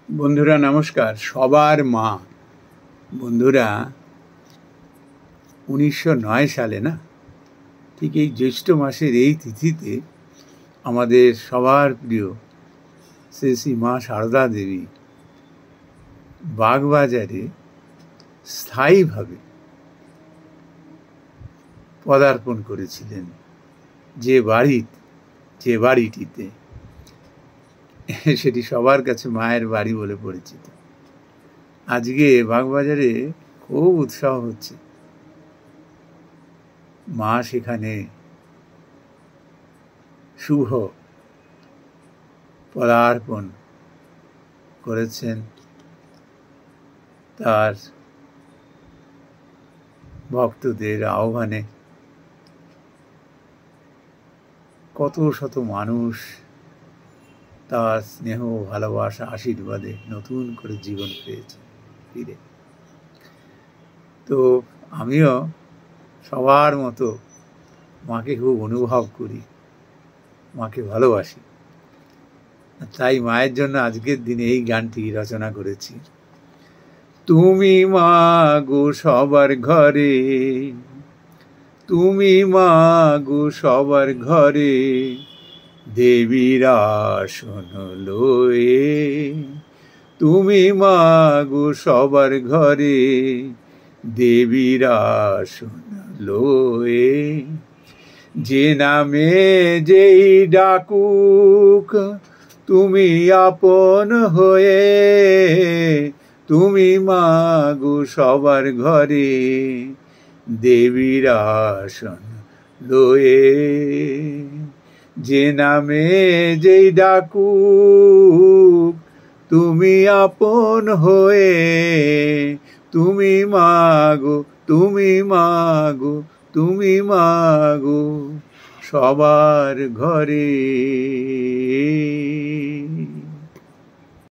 বন্ধুরা নমস্কার। সবার মা। বন্ধুরা 1909 সালে না, ঠিক এই জ্যৈষ্ঠ মাসের এই তিথিতে আমাদের সবার প্রিয় শ্রী শ্রী মা সারদা দেবী বাগবাজারে স্থায়ীভাবে পদার্পণ করেছিলেন। যে বাড়িটিতে সেটি সবার কাছে মায়ের বাড়ি বলে পরিচিত। আজকে বাগবাজারে খুব উৎসাহ হচ্ছে। মা সেখানে শুভ পদার্পণ করেছেন। তার ভক্তদের আহ্বানে কত শত মানুষ তার স্নেহ, ভালোবাসা, আশীর্বাদে নতুন করে জীবন পেয়েছে ফিরে। তো আমিও সবার মতো মাকে খুব অনুভব করি, মাকে ভালোবাসি। তাই মায়ের জন্য আজকের দিনে এই গানটি রচনা করেছি। তুমি মা গো সবার ঘরে, তুমি মা গো সবার ঘরে, দেবীর আসন লয়ে। তুমি মা গো সবার ঘরে, দেবীর আসন লয়ে। যে নামে যেই ডাকুক তুমি আপন হয়ে, তুমি মা গো সবার ঘরে, দেবীর আসন লয়ে। যে নামে যেই ডাকুক তুমি আপন হয়ে, তুমি মা গো, তুমি মা গো, তুমি মা গো সবার ঘরে।